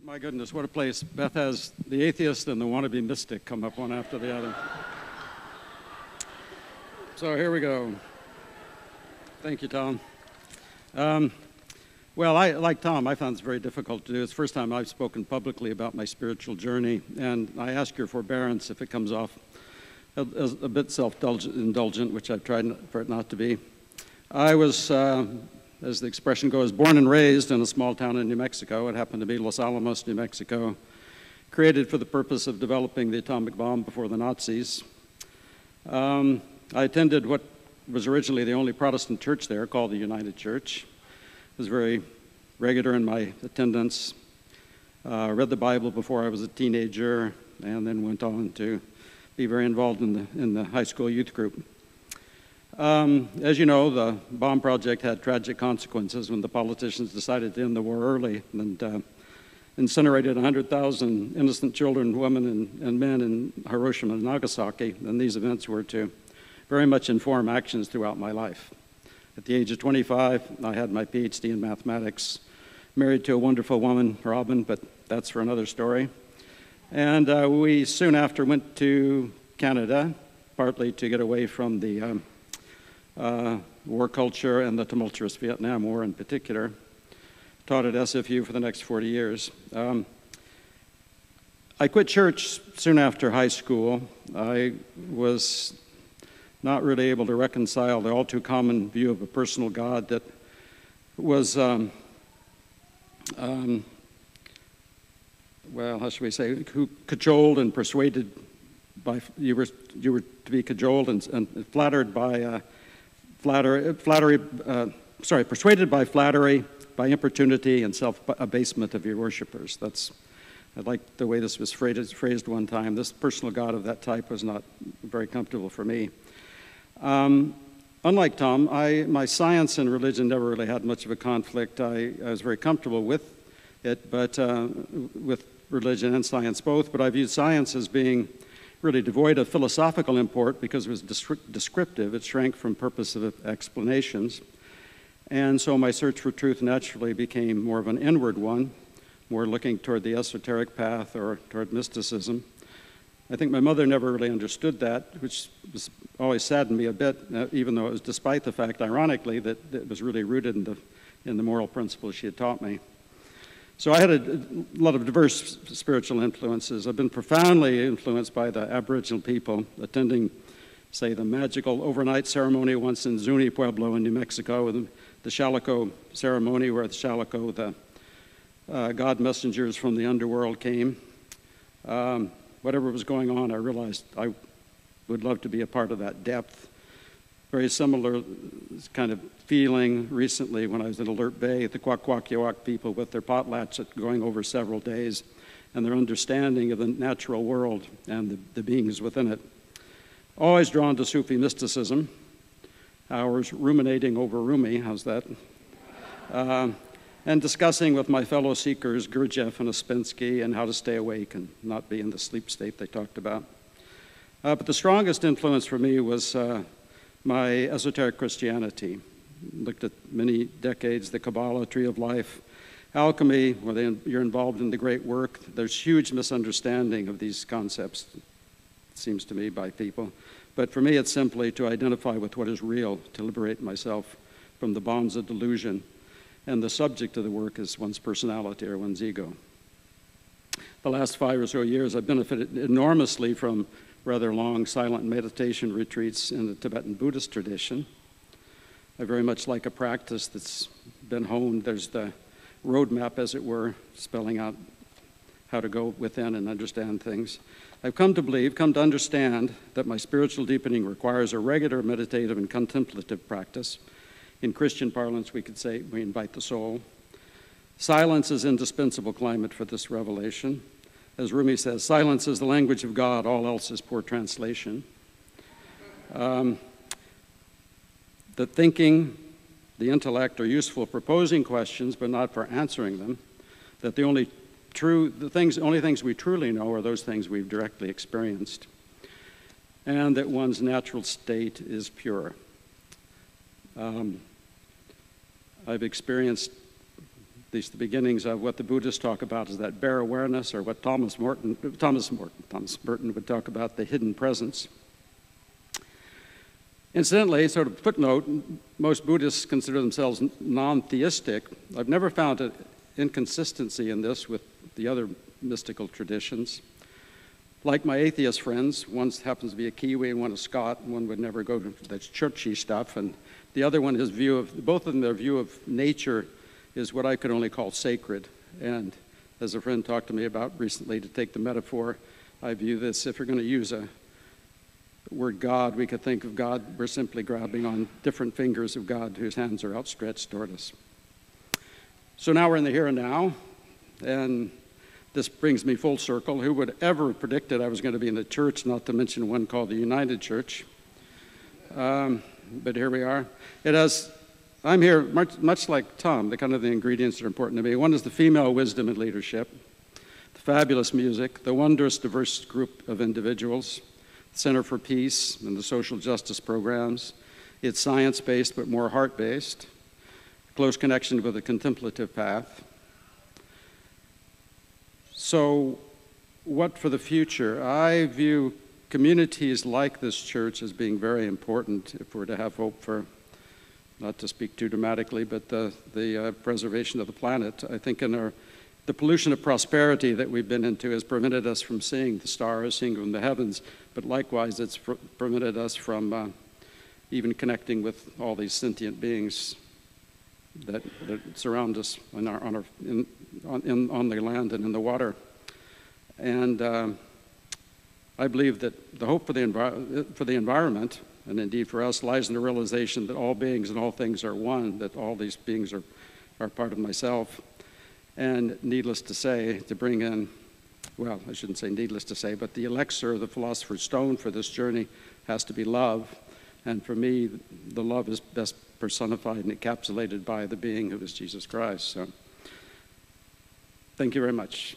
My goodness, what a place. Beth has the atheist and the wannabe mystic come up one after the other. So here we go. Thank you, Tom. Well, like Tom, I found this very difficult to do. It's the first time I've spoken publicly about my spiritual journey, and I ask your forbearance if it comes off as a bit self-indulgent, which I've tried for it not to be. I was, as the expression goes, born and raised in a small town in New Mexico. It happened to be Los Alamos, New Mexico, created for the purpose of developing the atomic bomb before the Nazis. I attended what was originally the only Protestant church there, called the United Church. I was very regular in my attendance, read the Bible before I was a teenager, and then went on to be very involved in the high school youth group. As you know, the bomb project had tragic consequences when the politicians decided to end the war early and incinerated 100,000 innocent children, women, and men in Hiroshima and Nagasaki. And these events were to very much inform actions throughout my life. At the age of 25, I had my PhD in mathematics, married to a wonderful woman, Robin, but that's for another story. And we soon after went to Canada, partly to get away from the war culture and the tumultuous Vietnam War in particular. Taught at SFU for the next 40 years. I quit church soon after high school. I was not really able to reconcile the all too common view of a personal God that was, well, how should we say, who cajoled and persuaded by, you were to be cajoled and flattered by, persuaded by flattery, by importunity and self-abasement of your worshipers. I like the way this was phrased one time. This personal God of that type was not very comfortable for me. Unlike Tom, my science and religion never really had much of a conflict. I was very comfortable with it, but with religion and science both, but I viewed science as being really devoid of philosophical import because it was descriptive. It shrank from purposive explanations. And so my search for truth naturally became more of an inward one, more looking toward the esoteric path or toward mysticism. I think my mother never really understood that, which always saddened me a bit, even though it was despite the fact, ironically, that it was really rooted in the moral principles she had taught me. So I had a lot of diverse spiritual influences. I've been profoundly influenced by the Aboriginal people, attending, say, the magical overnight ceremony once in Zuni Pueblo in New Mexico, the Shalako ceremony where the Shalako, the God messengers from the underworld came. Whatever was going on, I realized I would love to be a part of that depth. Very similar kind of feeling recently when I was in Alert Bay, the Kwakwaka'wakw people with their potlatch going over several days and their understanding of the natural world and the beings within it. Always drawn to Sufi mysticism, hours ruminating over Rumi, how's that? And discussing with my fellow seekers, Gurdjieff and Ouspensky, and how to stay awake and not be in the sleep state they talked about. But the strongest influence for me was my esoteric Christianity. Looked at many decades, the Kabbalah, Tree of Life, alchemy, where you're involved in the great work. There's huge misunderstanding of these concepts, it seems to me, by people. But for me, it's simply to identify with what is real, to liberate myself from the bonds of delusion. And the subject of the work is one's personality or one's ego. The last 5 or so years, I've benefited enormously from rather long silent meditation retreats in the Tibetan Buddhist tradition. I very much like a practice that's been honed. There's the roadmap, as it were, spelling out how to go within and understand things. I've come to understand that my spiritual deepening requires a regular meditative and contemplative practice. In Christian parlance, we could say we invite the soul. Silence is indispensable climate for this revelation. As Rumi says, silence is the language of God, all else is poor translation. The thinking, the intellect are useful for posing questions, but not for answering them. That the only things we truly know are those things we've directly experienced. And that one's natural state is pure. I've experienced least the beginnings of what the Buddhists talk about is that bare awareness, or what Thomas Merton would talk about, the hidden presence. Incidentally, sort of footnote, most Buddhists consider themselves non-theistic. I've never found an inconsistency in this with the other mystical traditions. Like my atheist friends, one happens to be a Kiwi and one a Scot, and one would never go to that churchy stuff, and the other one, both of them, their view of nature is what I could only call sacred. And as a friend talked to me about recently, to take the metaphor, I view this, if you're going to use a word God, we could think of God, we're simply grabbing on different fingers of God whose hands are outstretched toward us. So now we're in the here and now, and this brings me full circle. Who would ever have predicted I was going to be in the church, not to mention one called the United Church? But here we are. I'm here much like Tom, the kind of the ingredients that are important to me. One is the female wisdom in leadership, the fabulous music, the wondrous diverse group of individuals, the Center for Peace and the social justice programs. It's science-based but more heart-based, close connection with the contemplative path. So what for the future? I view communities like this church as being very important if we're to have hope for, not to speak too dramatically, but the preservation of the planet. I think the pollution of prosperity that we've been into has prevented us from seeing the stars, seeing from the heavens, but likewise it's prevented us from even connecting with all these sentient beings that surround us on the land and in the water. And I believe that the hope for the environment, and indeed for us, lies in the realization that all beings and all things are one, that all these beings are part of myself. And needless to say, to bring in, well, I shouldn't say needless to say, but the elixir, the philosopher's stone for this journey has to be love. And for me, the love is best personified and encapsulated by the being who is Jesus Christ. So, thank you very much.